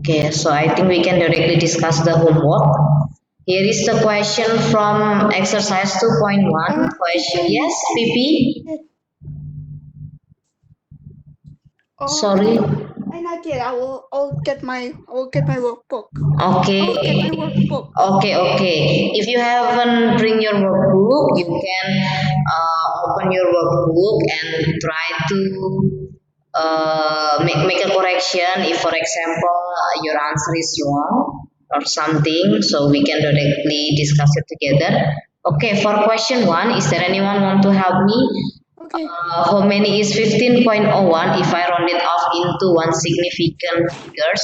Okay, so I think we can directly discuss the homework. Here is the question from exercise 2.1. Question, yes, PP? Sorry. I not yet. I'll get my workbook. Okay. I'll get my workbook. Okay. If you haven't bring your workbook, you can open your workbook and try to make a correction. If, for example, your answer is wrong or something, so we can directly discuss it together. Okay, for question one, is there anyone want to help me? Okay. How many is 15.01 if I round it off into one significant figures?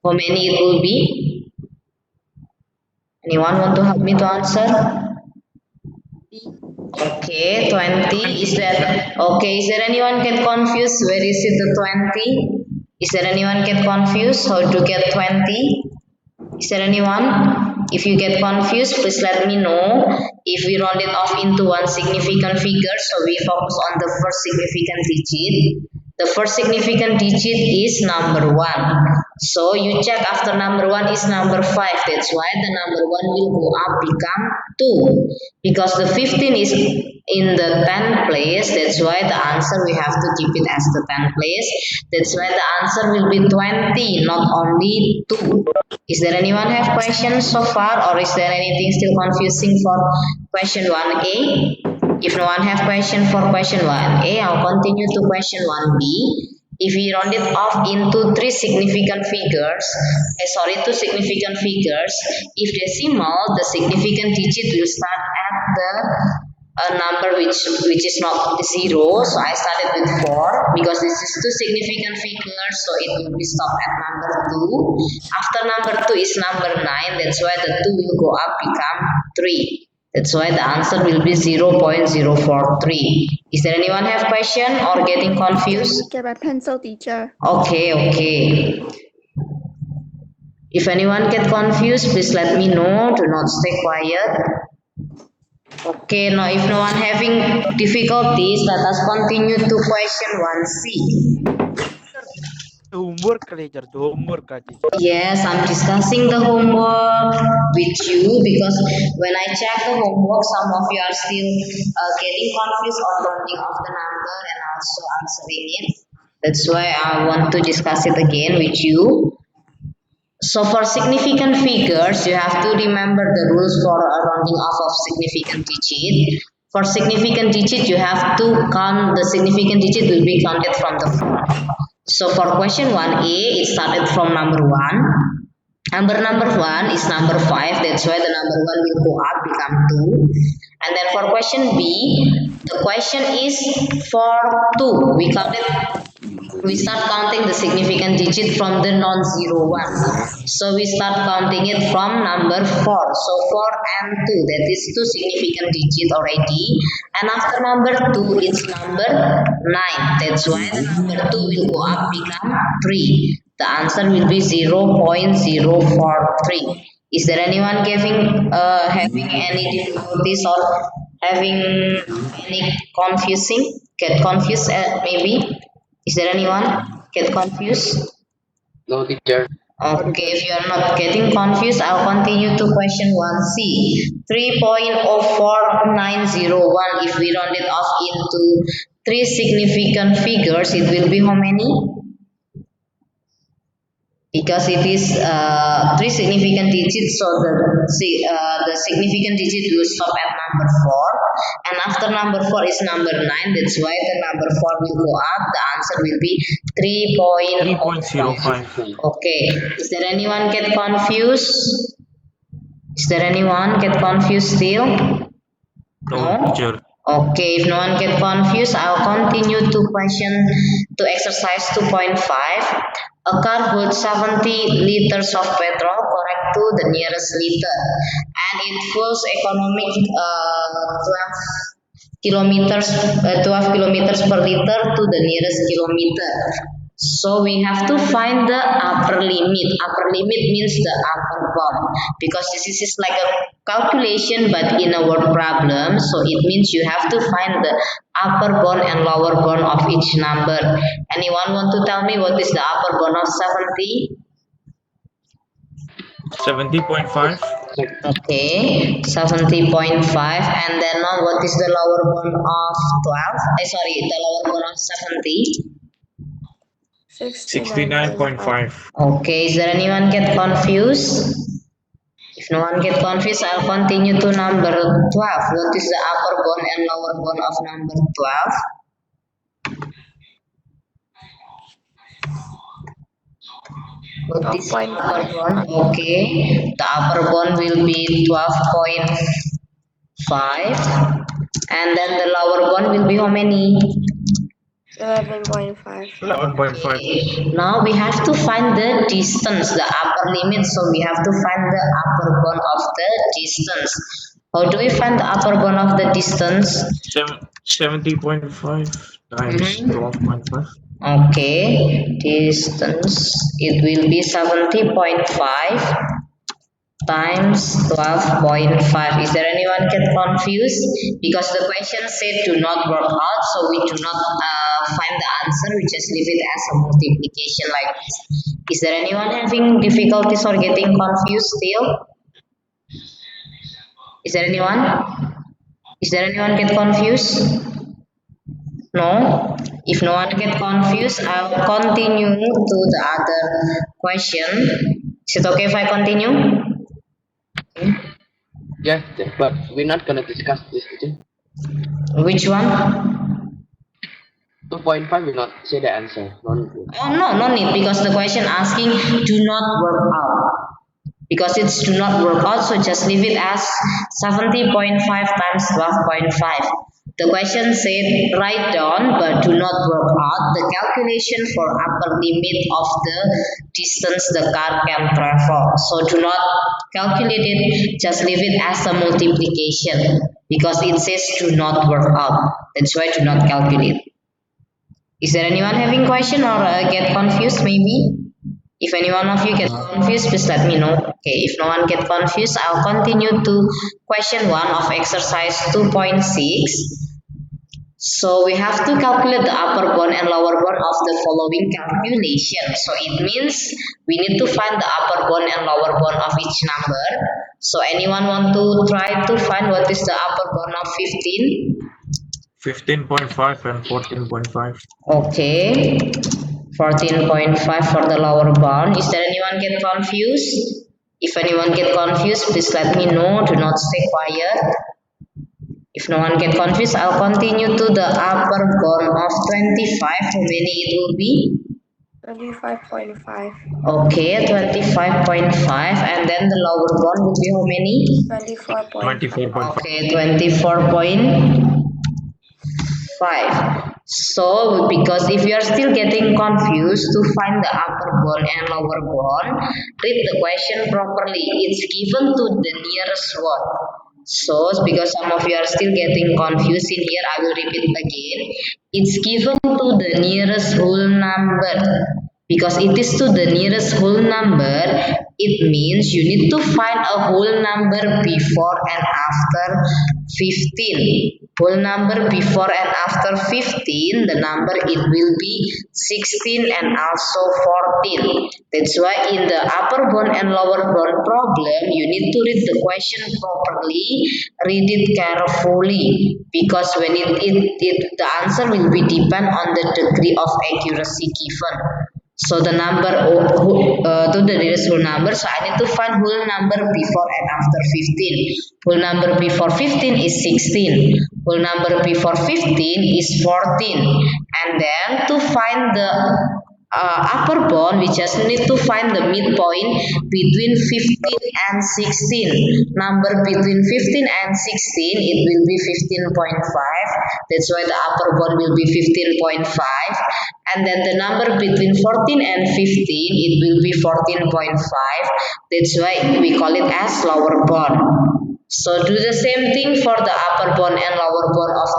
How many it will be? Anyone want to help me to answer? Okay, 20. Is there okay? Is there anyone get confused? Where is it the 20? Is there anyone get confused? How to get 20? Is there anyone? If you get confused, please let me know. If we round it off into one significant figure, so we focus on the first significant digit. The first significant digit is number 1. So you check after number 1 is number 5. That's why the number 1 will go up become 2. Because the 15 is in the 10th place, that's why the answer we have to keep it as the 10th place. That's why the answer will be 20, not only 2. Is there anyone have questions so far, or is there anything still confusing for question 1A? If no one have question for question 1A, I'll continue to question 1B. If we round it off into two significant figures, if decimal, the significant digit will start at the number which is not 0. So I started with 4 because this is two significant figures, so it will be stopped at number 2. After number 2 is number 9. That's why the 2 will go up become 3. That's why the answer will be 0.043. Is there anyone have question or getting confused? Get my pencil, teacher. Okay. If anyone get confused, please let me know. Do not stay quiet. Okay, now if no one having difficulties, let us continue to question 1C. Homework kali jar, homework aja. Yes, I'm discussing the homework with you because when I check the homework, some of you are still getting confused on rounding off the number and also answering it. That's why I want to discuss it again with you. So for significant figures, you have to remember the rules for rounding off of significant digit. For significant digit, you have to count the significant digit will be counted from the front. So for question 1A, it started from number 1. Number 1 is number 5. That's why the number 1 will go up, become 2. And then for question B, the question is for 2. We start counting the significant digit from the non-zero one. So we start counting it from number 4. So 4 and 2, that is two significant digit already. And after number 2, it's number 9. That's why the number 2 will go up, become 3. The answer will be 0.043. Is there anyone having any difficulties or having any get confused maybe? Is there anyone get confused? No, teacher. Okay, if you are not getting confused, I'll continue to question 1C. 3.04901, if we round it off into three significant figures, it will be how many? Because it is three significant digits, so the significant digit will stop at number 4, and after number 4 is number 9. That's why the number 4 will go up. The answer will be 3.05. Okay, is there anyone get confused? Is there anyone get confused still? No, teacher. Okay, if no one get confused, I'll continue to exercise 2.5. A car holds 70 liters of petrol, correct to the nearest liter, and it fuels economic 12 kilometers per liter to the nearest kilometer. So we have to find the upper limit. Upper limit means the upper bound, because this is like a calculation but in a word problem. So it means you have to find the upper bound and lower bound of each number. Anyone want to tell me what is the upper bound of 70? 70.5. Okay, 70.5. And then now what is the lower bound of 12? Sorry, the lower bound of 70. 69.5. Okay, is there anyone get confused? If no one get confused, I'll continue to number 12. What is the upper bound and lower bound of number 12? What is the upper bound? Okay, the upper bound will be 12.5. And then the lower bound will be how many? 11.5. 11.5. Now we have to find the distance, the upper limit. So we have to find the upper bound of the distance. How do we find the upper bound of the distance? 70.5 times 12.5. Okay, distance, it will be 70.5 times 12.5. Is there anyone get confused? Because the question said do not work out, so we do not find the answer, we just leave it as a multiplication like this. Is there anyone having difficulties or getting confused still? Is there anyone? Is there anyone get confused? No? If no one get confused, I'll continue to the other question. Is it okay if I continue? Yeah, but we're not gonna discuss this today. Which one? 2.5 will not say the answer. No need to. Oh no, no need because the question asking do not work out. Because it's do not work out, so just leave it as 70.5 times 12.5. The question said write down but do not work out the calculation for upper limit of the distance the car can travel. So do not calculate it, just leave it as a multiplication because it says do not work out. That's why do not calculate. Is there anyone having question or get confused maybe? If any one of you get confused, please let me know. Okay, if no one get confused, I'll continue to question 1 of exercise 2.6. So we have to calculate the upper bound and lower bound of the following calculation. So it means we need to find the upper bound and lower bound of each number. So anyone want to try to find what is the upper bound of 15? 15.5 and 14.5. Okay, 14.5 for the lower bound. Is there anyone get confused? If anyone get confused, please let me know. Do not stay quiet. If no one get confused, I'll continue to the upper bound of 25. How many it will be? 25.5. Okay, 25.5. And then the lower bound will be how many? 24.5. 24.5. Okay, 24.5. So, because if you are still getting confused to find the upper bound and lower bound, read the question properly. It's given to the nearest one. So, because some of you are still getting confused in here, I will repeat again. It's given to the nearest whole number. Because it is to the nearest whole number, it means you need to find a whole number before and after 15. Whole number before and after 15, the number it will be 16 and also 14. That's why in the upper bound and lower bound problem, you need to read the question properly, read it carefully. Because when the answer will be depend on the degree of accuracy given. So the number to the nearest whole number. So I need to find whole number before and after 15. Whole number before 15 is 16. Whole number before 15 is 14. And then to find the upper bound, we just need to find the midpoint between 15 and 16. Number between 15 and 16, it will be 15.5. That's why the upper bound will be 15.5. And then the number between 14 and 15, it will be 14.5. That's why we call it as lower bound. So do the same thing for the upper bound and lower bound of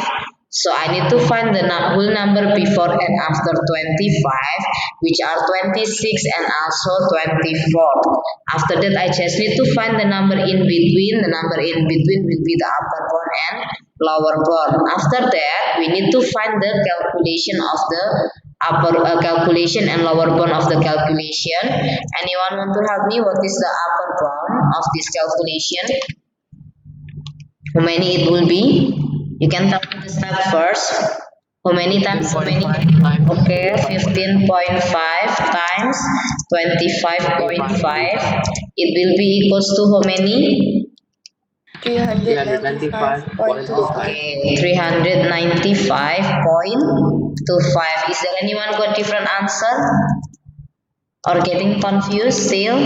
25. So I need to find the whole number before and after 25, which are 26 and also 24. After that, I just need to find the number in between. The number in between will be the upper bound and lower bound. After that, we need to find the calculation of the calculation and lower bound of the calculation. Anyone want to help me? What is the upper bound of this calculation? How many it will be? You can tell me the step first. How many times? How many? 15.5 times. Okay, 15.5 times 25.5. It will be equals to how many? 395.25. Okay, 395.25. Is there anyone got different answer? Or getting confused still?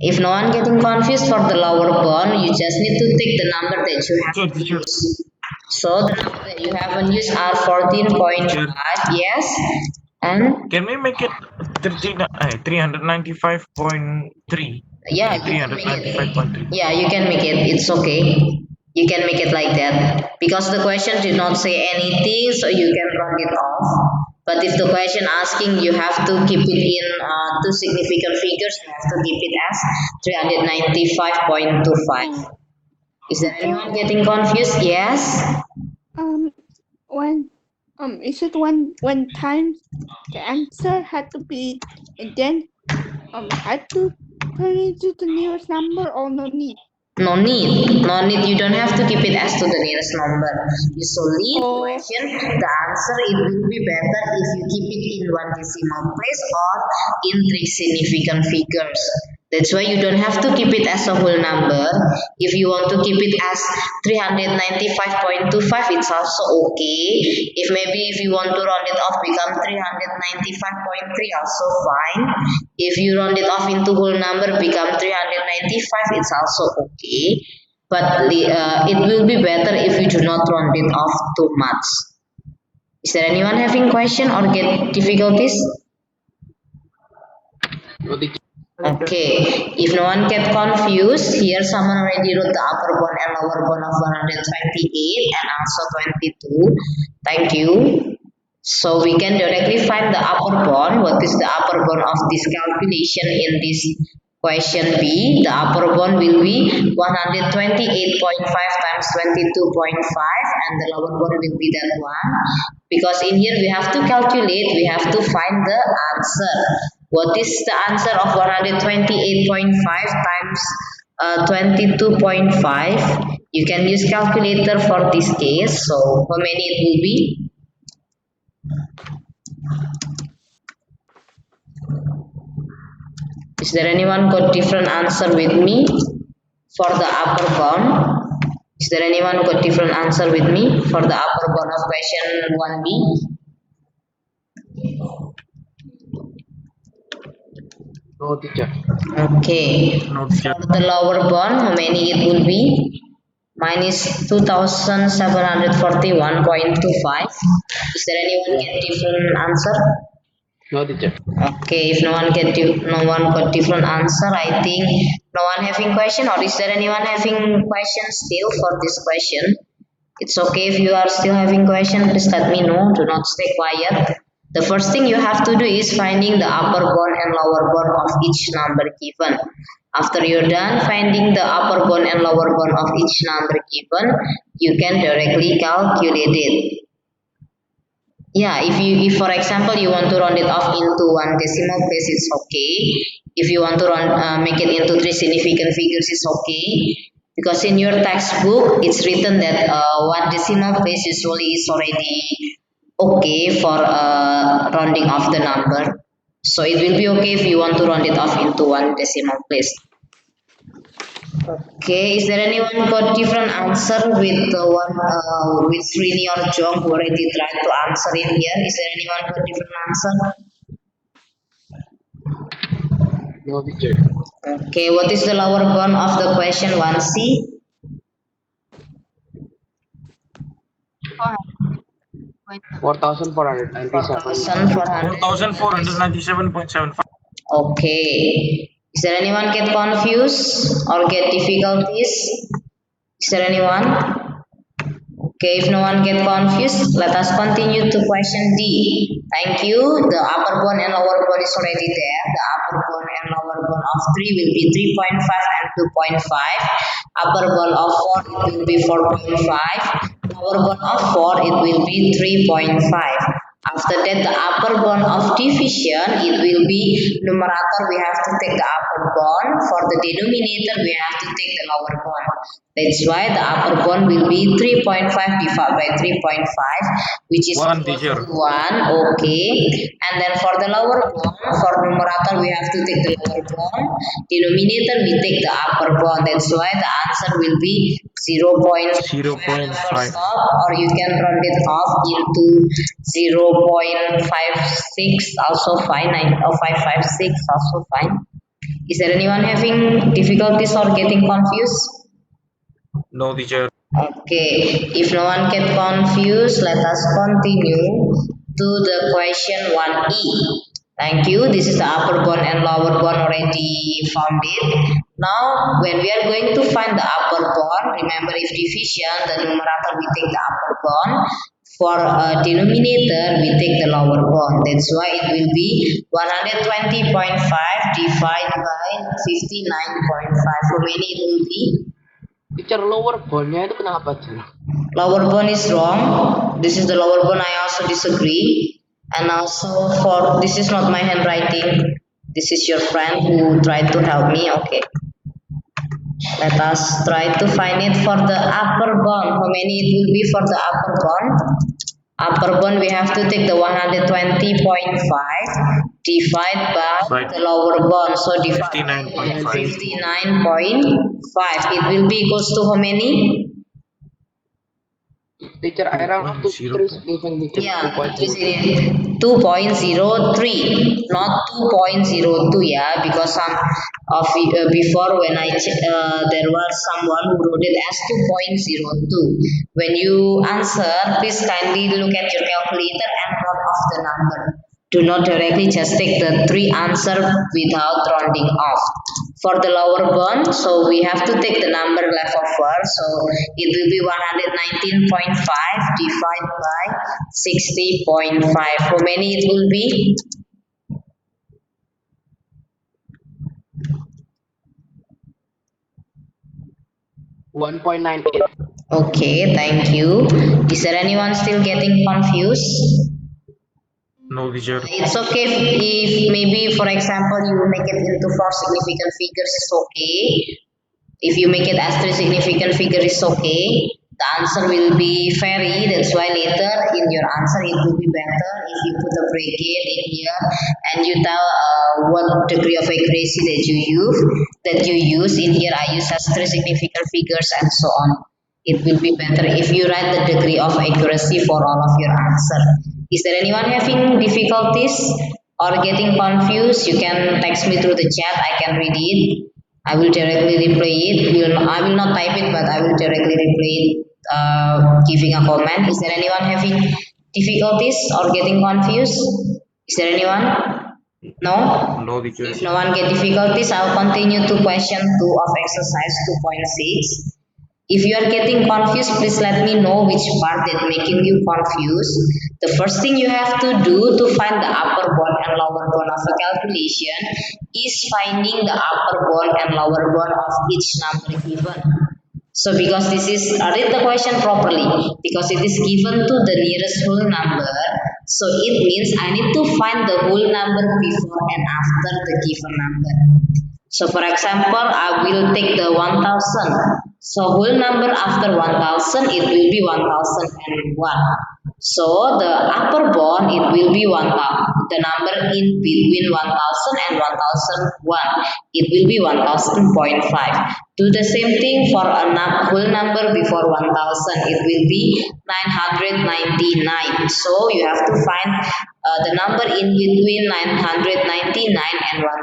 If no one getting confused for the lower bound, you just need to take the number that you have Sure, sure. used. So the number that you haven't used are 14.5, yes. And Can we make it 395.3? yeah, you can make it. 395.3. Yeah, you can make it. It's okay. You can make it like that. Because the question did not say anything, so you can round it off. But if the question asking, you have to keep it in two significant figures, you have to keep it as 395.25. Is there anyone getting confused? Yes? When is it when times the answer had to be, and then had to turn into the nearest number, or no need? No need. No need. You don't have to keep it as to the nearest number. You solely Oh. question the answer. It will be better if you keep it in one decimal place or in three significant figures. That's why you don't have to keep it as a whole number. If you want to keep it as 395.25, it's also okay. If maybe if you want to round it off become 395.3, also fine. If you round it off into whole number become 395, it's also okay. But it will be better if you do not round it off too much. Is there anyone having question or get difficulties? No, teacher. Okay, if no one get confused, here someone already wrote the upper bound and lower bound of 128 and also 22. Thank you. So we can directly find the upper bound. What is the upper bound of this calculation in this question B? The upper bound will be 128.5 times 22.5 and the lower bound will be that one. Because in here we have to calculate, we have to find the answer. What is the answer of 128.5 times 22.5? You can use calculator for this case. So how many it will be? Is there anyone got different answer with me for the upper bound? Is there anyone got different answer with me for the upper bound of question 1B? No, teacher. Okay. No, teacher. For the lower bound, how many it will be? Mine is 2741.25. Is there anyone get different answer? No, teacher. Okay, if no one got different answer, I think no one having question, or is there anyone having question still for this question? It's okay if you are still having question, please let me know. Do not stay quiet. The first thing you have to do is finding the upper bound and lower bound of each number given. After you're done finding the upper bound and lower bound of each number given, you can directly calculate it. Yeah, if for example you want to round it off into one decimal place, it's okay. If you want to make it into three significant figures, it's okay. Because in your textbook, it's written that one decimal place usually is already okay for rounding off the number. So it will be okay if you want to round it off into one decimal place. Okay, is there anyone got different answer with the one with Srini or Jong who already tried to answer in here? Is there anyone got different answer? No, teacher. Okay, what is the lower bound of the question 1C? 4,497. 4,497.75. Okay. Is there anyone get confused or get difficulties? Is there anyone? Okay, if no one get confused, let us continue to question D. Thank you. The upper bound and lower bound is already there. The upper bound and lower bound of 3 will be 3.5 and 2.5. Upper bound of 4 it will be 4.5. Lower bound of 4 it will be 3.5. After that, the upper bound of division, it will be numerator, we have to take the upper bound. For the denominator, we have to take the lower bound. That's why the upper bound will be 3.5 divided by 3.5, which is One, equal teacher. to 1. Okay. And then for the lower bound, for numerator, we have to take the lower bound. Denominator, we take the upper bound. That's why the answer will be 0.5 0.5. stop, or you can round it off into 0.56, also fine, or 556, also fine. Is there anyone having difficulties or getting confused? No, teacher. Okay, if no one get confused, let us continue to the question 1E. Thank you. This is the upper bound and lower bound already found it. Now, when we are going to find the upper bound, remember if division, the numerator we take the upper bound. For denominator, we take the lower bound. That's why it will be 120.5 divided by 59.5. How many it will be? Teacher, lower boundnya itu kenapa tuh? Lower bound is wrong. This is the lower bound. I also disagree. And also for this is not my handwriting. This is your friend who tried to help me. Okay. Let us try to find it for the upper bound. How many it will be for the upper bound? Upper bound we have to take the 120.5 divide by the lower bound. So divide 59.5. 59.5. It will be equals to how many? Teacher, around 2.0. 2.7 teacher. Yeah, 2.0. 2.03, not 2.02. Yeah, because some of before when there was someone who wrote it as 2.02. When you answer, please kindly look at your calculator and round off the number. Do not directly just take the 3 answer without rounding off. For the lower bound, so we have to take the number left over. So it will be 119.5 divided by 60.5. How many it will be? $1.98. Okay, thank you. Is there anyone still getting confused? No, teacher. It's okay if maybe, for example, you make it into 4 significant figures, it's okay. If you make it as 3 significant figure, it's okay. The answer will be vary. That's why later in your answer it will be better if you put a bracket in here and you tell what degree of accuracy that you use. In here I use as 3 significant figures and so on. It will be better if you write the degree of accuracy for all of your answer. Is there anyone having difficulties or getting confused? You can text me through the chat. I can read it. I will directly reply it. I will not type it, but I will directly reply it, giving a comment. Is there anyone having difficulties or getting confused? Is there anyone? No? No, teacher. If no one get difficulties, I'll continue to question 2 of exercise 2.6. If you are getting confused, please let me know which part that making you confused. The first thing you have to do to find the upper bound and lower bound of a calculation is finding the upper bound and lower bound of each number given. So because this is, read the question properly, because it is given to the nearest whole number, so it means I need to find the whole number before and after the given number. So for example, I will take the 1000. So whole number after 1000 it will be 1001. So the upper bound it will be 1000. The number in between 1000 and 1001 it will be 1000.5. Do the same thing for a whole number before 1000. It will be 999. So you have to find the number in between 999 and 1000.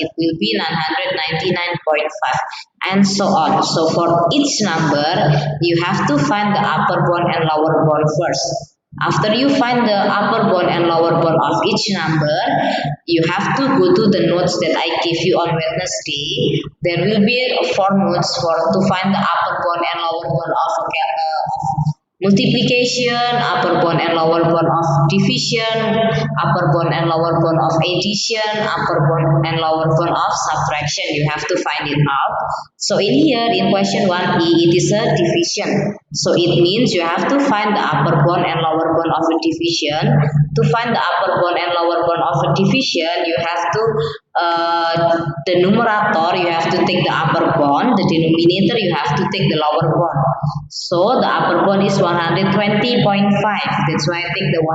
It will be 999.5 and so on. So for each number, you have to find the upper bound and lower bound first. After you find the upper bound and lower bound of each number, you have to go to the notes that I gave you on Wednesday. There will be 4 notes to find the upper bound and lower bound of multiplication, upper bound and lower bound of division, upper bound and lower bound of addition, upper bound and lower bound of subtraction. You have to find it out. So in here, in question 1e, it is a division. So it means you have to find the upper bound and lower bound of a division. To find the upper bound and lower bound of a division, you have to the numerator you have to take the upper bound, the denominator you have to take the lower bound. So the upper bound is 120.5. That's why I take the 120.5.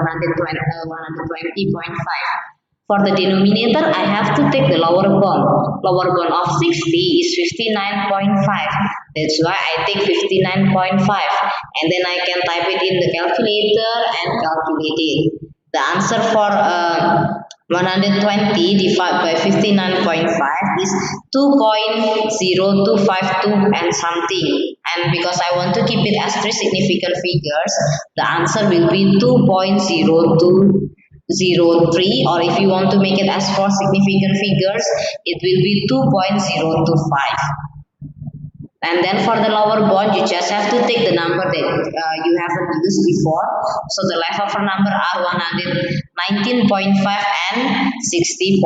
For the denominator, I have to take the lower bound. Lower bound of 60 is 59.5. That's why I take 59.5. And then I can type it in the calculator and calculate it. The answer for 120 divided by 59.5 is 2.0252 and something. And because I want to keep it as three significant figures, the answer will be 2.0203, or if you want to make it as four significant figures, it will be 2.025. And then for the lower bound, you just have to take the number that you haven't used before. So the leftover number are 119.5 and 60.5,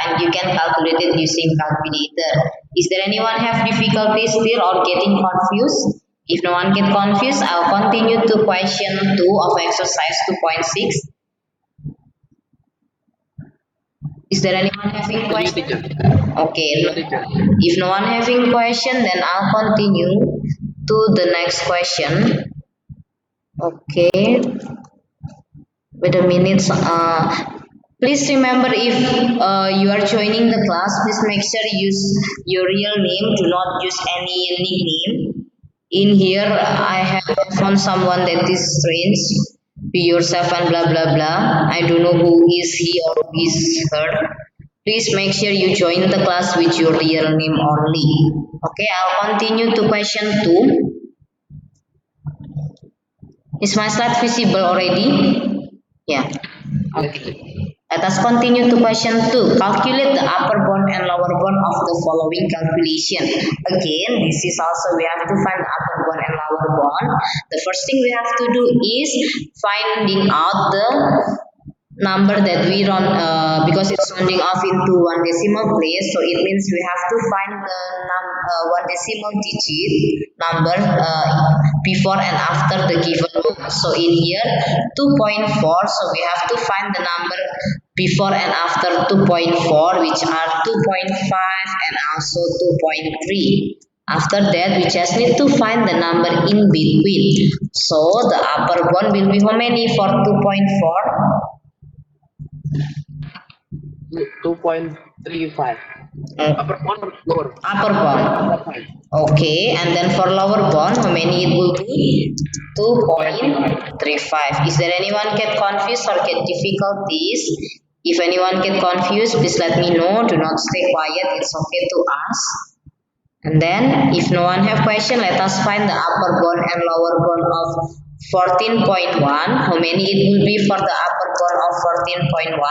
and you can calculate it using calculator. Is there anyone have difficulty still or getting confused? If no one get confused, I'll continue to question 2 of exercise 2.6. Is there anyone having Continue, question? teacher. Okay. Teacher. If no one having question, then I'll continue to the next question. Okay. Wait a minute. Please remember, if you are joining the class, please make sure you use your real name. Do not use any nickname. In here, I have found someone that is strange. Be yourself and blah blah blah. I don't know who is he or who is her. Please make sure you join the class with your real name only. Okay, I'll continue to question 2. Is my slide visible already? Yeah. Okay. Let us continue to question 2. Calculate the upper bound and lower bound of the following calculation. Again, this is also we have to find the upper bound and lower bound. The first thing we have to do is finding out the number that we run, because it's rounding off into one decimal place, so it means we have to find the one decimal digit number before and after the given one. So in here 2.4, so we have to find the number before and after 2.4, which are 2.5 and also 2.3. After that, we just need to find the number in between. So the upper bound will be how many for 2.4? 2.35. Upper bound or lower? Upper bound. Okay, and then for lower bound, how many it will be? 2.35. Is there anyone get confused or get difficulties? If anyone get confused, please let me know. Do not stay quiet. It's okay to ask. And then, if no one have question, let us find the upper bound and lower bound of 14.1. How many it will be for the upper bound of 14.1?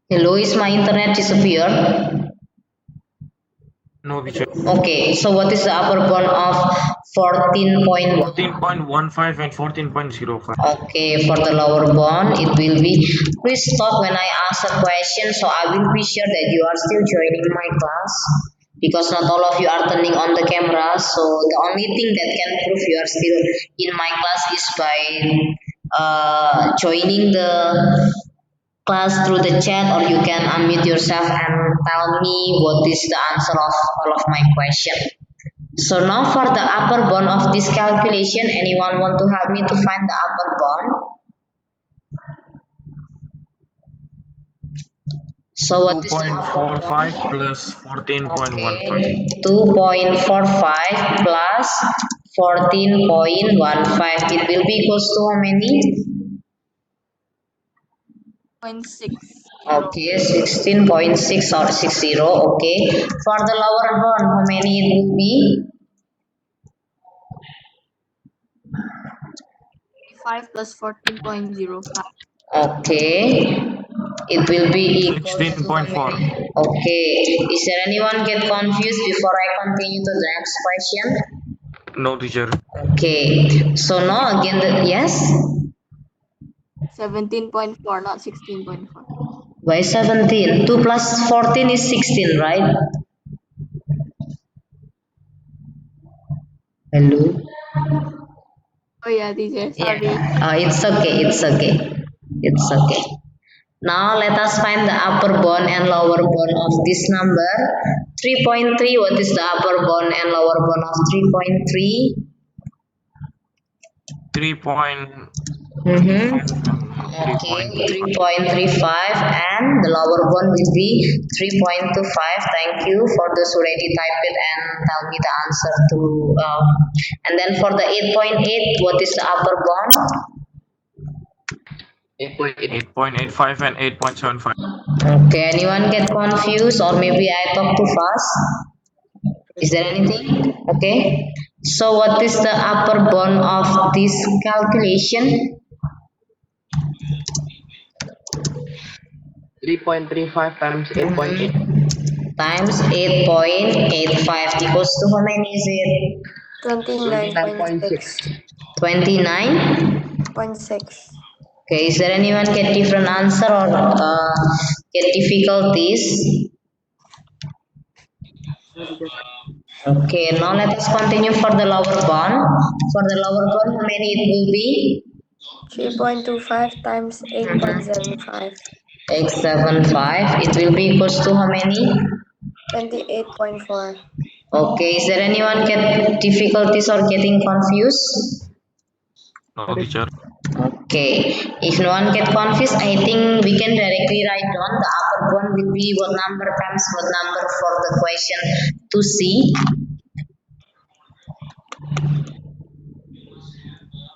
Hello, is my internet disappear? No, teacher. Okay, so what is the upper bound of 14.1? 14.15 and 14.05. Okay, for the lower bound, it will be, please stop when I ask a question, so I will be sure that you are still joining my class, because not all of you are turning on the camera. So the only thing that can prove you are still in my class is by joining the class through the chat, or you can unmute yourself and tell me what is the answer of all of my question. So now for the upper bound of this calculation, anyone want to help me to find the upper bound? So what is the 2.45 plus 14.15. Okay, 2.45 plus 14.15. It will be equals to how many? 0.6. Okay, 16.6 or 60. Okay. For the lower bound, how many it will be? 5 plus 14.05. Okay. It will be equals to 16.4. Okay. Is there anyone get confused before I continue to the next question? No, teacher. Okay. So now again, yes? 17.4, not 16.4. Why 17? 2 plus 14 is 16, right? Hello? Oh yeah, teacher, Yeah. sorry. It's okay. It's okay. It's okay. Now let us find the upper bound and lower bound of this number. 3.3. What is the upper bound and lower bound of 3.3? 3.35 Mm-hmm. and Okay, 3.25. 3.35 and the lower one will be 3.25. Thank you for those who already type it and tell me the answer to. And then for the 8.8, what is the upper bound? 8.8. 8.85 and 8.75. Okay, anyone get confused or maybe I talk too fast? Is there anything? Okay. So what is the upper bound of this calculation? 3.35 times 8.8. Times 8.85 equals to how many is it? 29.6. 29.6. 29. 0.6. Okay, is there anyone get different answer or get difficulties? Okay, now let us continue for the lower bound. For the lower bound, how many it will be? 3.25 times 8.75. X75. It will be equals to how many? 28.4. Okay, is there anyone get difficulties or getting confused? No, teacher. Okay, if no one get confused, I think we can directly write down the upper bound will be what number times what number for the question to see.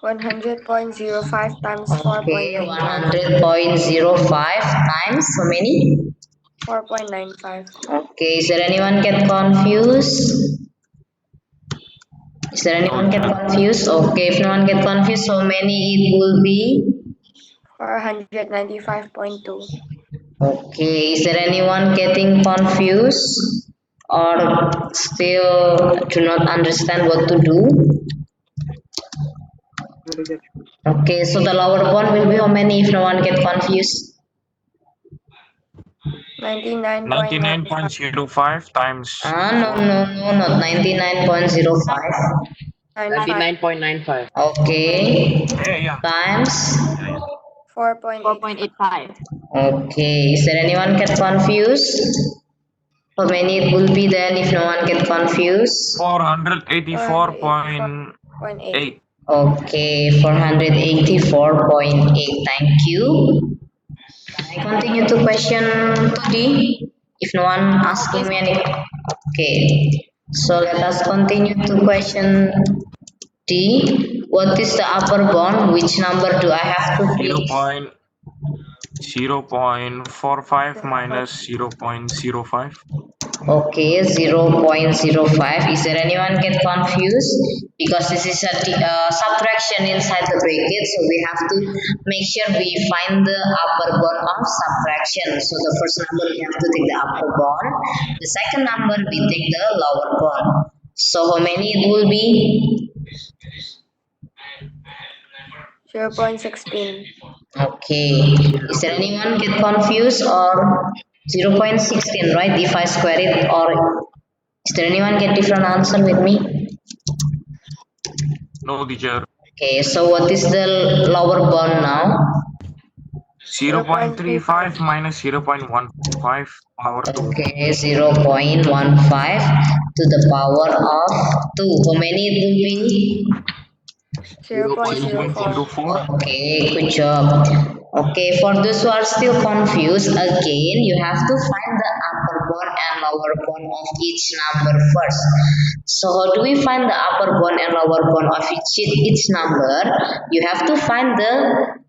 100.05 times Okay, 4.95. 100.05 times how many? 4.95. Okay, is there anyone get confused? Is there No, anyone get teacher. confused? Okay, if no one get confused, how many it will be? 495.2. Okay, is there anyone getting confused or still do not understand what to do? Okay, so the lower bound will be how many if no one get confused? 99.95. 99.05 times No, 4. no, no, not 99.05. 95. 99.95. Okay, Yeah. times. Yeah, yeah. 4.85. 4.85. Okay, is there anyone get confused? How many it will be then if no one get confused? 484.8. 484.8. Okay, 484.8. Thank you. Can I continue to question 2D? If no one Okay, asking me any. Okay, so let us continue to question D. What is the upper bound? Which number do I have to 0. fix? 0.45 minus 0.05. Okay, 0.05. Is there anyone get confused? Because this is a subtraction inside the bracket, so we have to make sure we find the upper bound of subtraction. So the first number we have to take the upper bound. The second number we take the lower bound. So how many it will be? 0.16. Okay. Is there anyone get confused or 0.16, right? If I square it or is there anyone get different answer with me? No, teacher. Okay, so what is the lower bound now? 0.35 minus 0.15 power 2. Okay, 0.15 to the power of 2. How many it will be? 0.04. 0.04. Okay, good job. Okay, for those who are still confused, again, you have to find the upper bound and lower bound of each number first. So, how do we find the upper bound and lower bound of each number? You have to find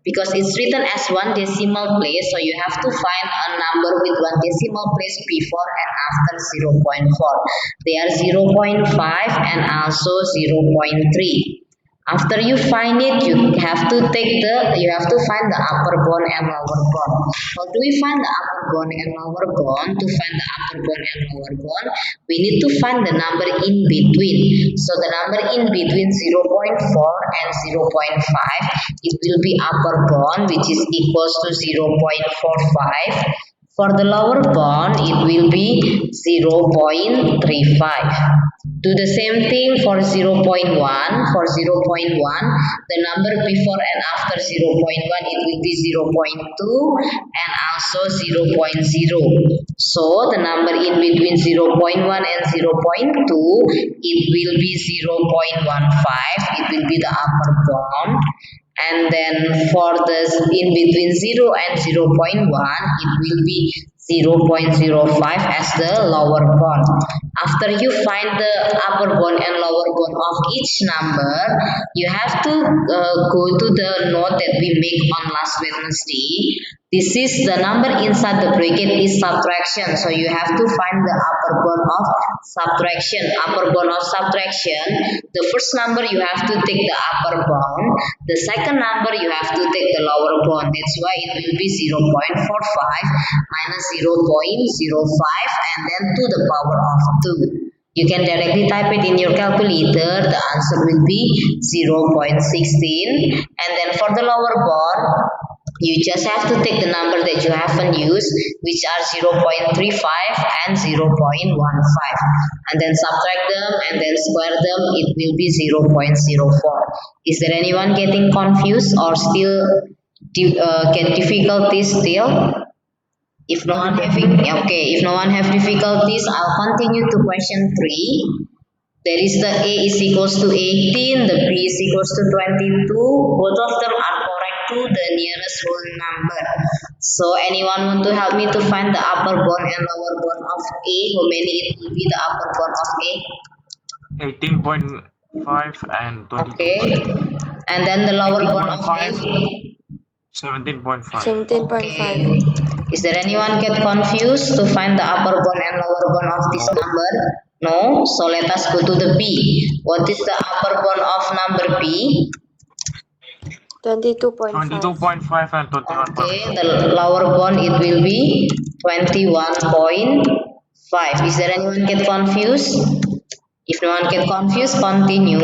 because it's written as one decimal place, so you have to find a number with one decimal place before and after zero point 0.4. They are 0.5 and also 0.3. After you find it, you have to find the upper bound and lower bound. How do we find the upper bound and lower bound? To find the upper bound and lower bound, we need to find the number in between. So the number in between 0.4 and 0.5, it will be upper bound, which is equals to 0.45. For the lower bound, it will be 0.35. Do the same thing for 0.1. For 0.1, the number before and after 0.1, it will be 0.2 and also 0.0. So the number in between 0.1 and 0.2, it will be 0.15. It will be the upper bound. And then for the in between 0 and 0.1, it will be 0.05 as the lower bound. After you find the upper bound and lower bound of each number, you have to go to the note that we make on last Wednesday. This is the number inside the bracket is subtraction. So you have to find the upper bound of subtraction. Upper bound of subtraction, the first number you have to take the upper bound. The second number you have to take the lower bound. That's why it will be 0.45 minus 0.05 and then to the power of 2. You can directly type it in your calculator. The answer will be 0.16. And then for the lower bound, you just have to take the number that you haven't used, which are 0.35 and 0.15. And then subtract them and then square them, it will be 0.04. Is there anyone getting confused or still get difficulties still? If no one if no one have difficulties, I'll continue to question 3. There is the A is equals to 18, the B is equals to 22. Both of them are correct to the nearest whole number. So anyone want to help me to find the upper bound and lower bound of A? How many it will be the upper bound of A? 18.5 and 22. Okay. And then the lower bound of A? 17.5. 17.5. Is there anyone get confused to find the upper bound and lower bound of this number? No. So let us go to the B. What is the upper bound of number B? 22.5. 22.5 and 21.5. Okay, the lower bound it will be 21.5. Is there anyone get confused? If no one get confused, continue.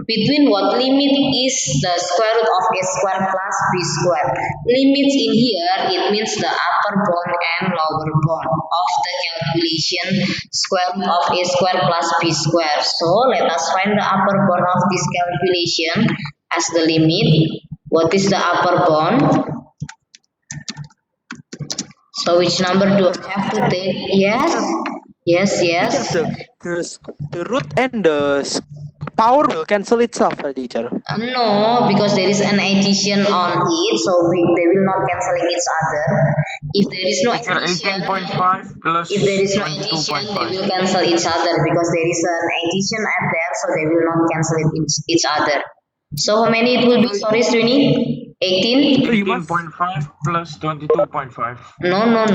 Between what limit is the square root of a square plus b square? Limits in here, it means the upper bound and lower bound of the calculation square root of a square plus b square. So let us find the upper bound of this calculation as the limit. What is the upper bound? So which number do I have to take? Yes. Yes. The root and the power will cancel itself, teacher. No, because there is an addition on it, so they will not canceling each other. If there is no Teacher, addition, 18.5 plus if there is no addition, they 22.5. will cancel each other because there is an addition at there, so they will not cancel each other. So how many it will be? Sorry, Srini. 18? 18.5 plus 22.5. No.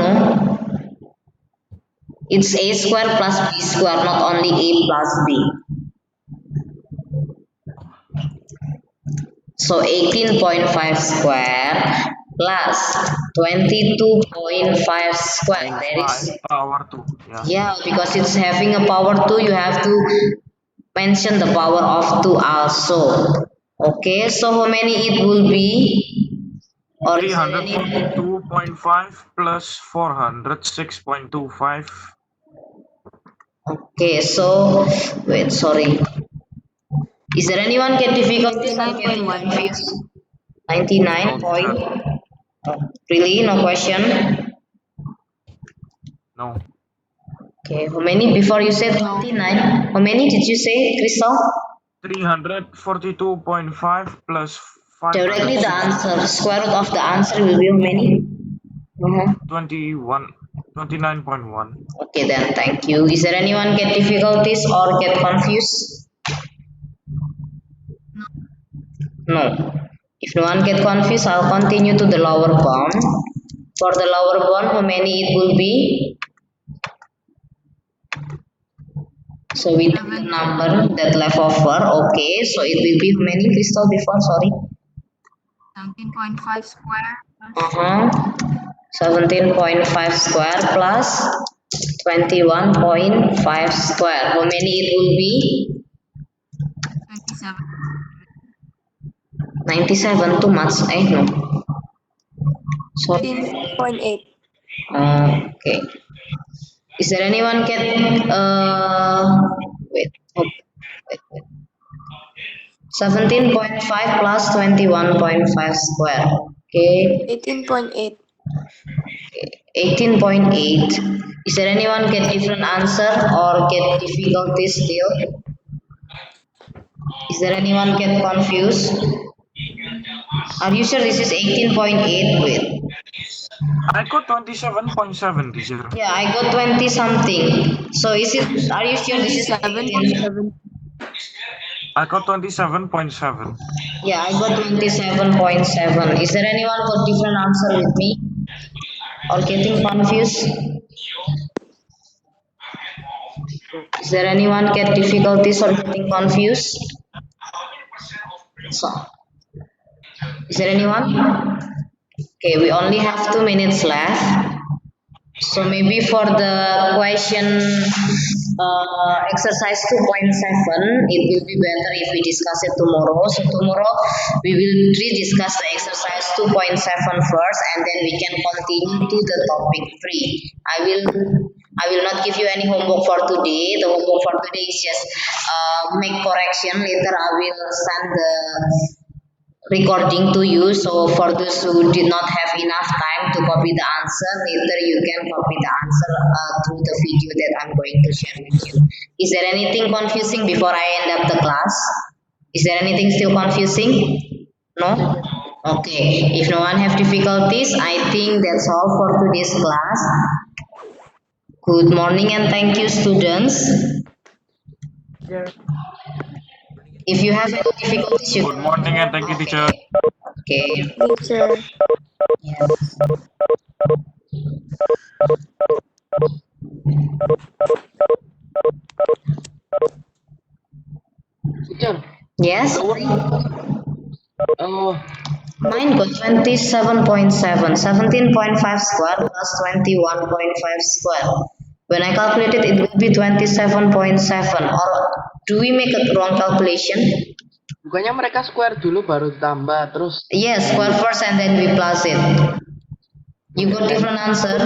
It's a square plus b square, not only a plus b. So 18.5 square plus 22.5 square. There is, Power 2. yeah, because it's having a power 2, you have to mention the power of 2 also. Okay, so how many it will be? Or is there any? 342.5 plus 406.25. Okay, so wait, sorry. Is there anyone get difficulties or getting confused? 99 point. Oh, really? No question? No. Okay, how many before you said 99? How many did you say, Crystal? 342.5 plus 5. Directly the answer. Square root of the answer will be how many? 29.1. Okay then, thank you. Is there anyone get difficulties or get confused? No. If no one get confused, I'll continue to the lower bound. For the lower bound, how many it will be? So we take the number that left over. Okay, so it will be how many, Crystal, before? Sorry. 17.5 square. 17.5 square plus 21.5 square. How many it will be? 27. 97, too much. No. Sorry. 13.8. Okay. Is there anyone can wait, oh, wait. 17.5 plus 21.5 square. Okay. 18.8. 18.8. Is there anyone get different answer or get difficulty still? Is there anyone get confused? Are you sure this is 18.8? Wait. I got 27.7, teacher. Yeah, I got 20 something. So is it, are you sure this is 18? 27.7. I got 27.7. Yeah, I got 27.7. Is there anyone got different answer with me? Or getting confused? Is there anyone get difficulties or getting confused? So, is there anyone? Okay, we only have 2 minutes left. So maybe for the question exercise 2.7, it will be better if we discuss it tomorrow. So tomorrow we will rediscuss the exercise 2.7 first, and then we can continue to the topic 3. I will not give you any homework for today. The homework for today is just make correction. Later I will send the recording to you, so for those who did not have enough time to copy the answer, later you can copy the answer through the video that I'm going to share with you. Is there anything confusing before I end up the class? Is there anything still confusing? No? Okay, if no one have difficulties, I think that's all for today's class. Good morning and thank you, students. If you have any difficulties, you Good morning and thank you, teacher. okay. Teacher. Yes. Teacher, Yes. Mine got 27.7, 17.5 square plus 21.5 square. When I calculated, it will be 27.7. Or do we make a wrong calculation? bukannya mereka square dulu baru tambah terus. Yes, square first and then we plus it. You got different answer?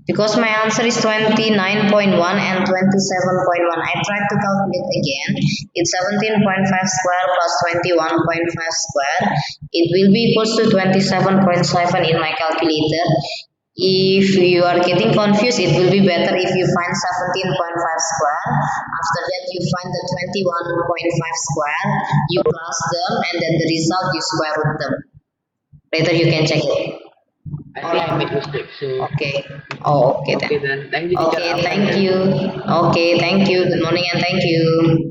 Because my answer is 29.1 and 27.1. I tried to calculate again. It's 17.5 square plus 21.5 square. It will be equals to 27.7 in my calculator. If you are getting confused, it will be better if you find 17.5 square. After that, you find the 21.5 square. You plus them and then the result you square root them. Later you can check it. I think I make mistake. So Okay. Oh, okay then. okay then. Thank you, teacher. Okay, thank you. Okay, thank you. Good morning and thank you.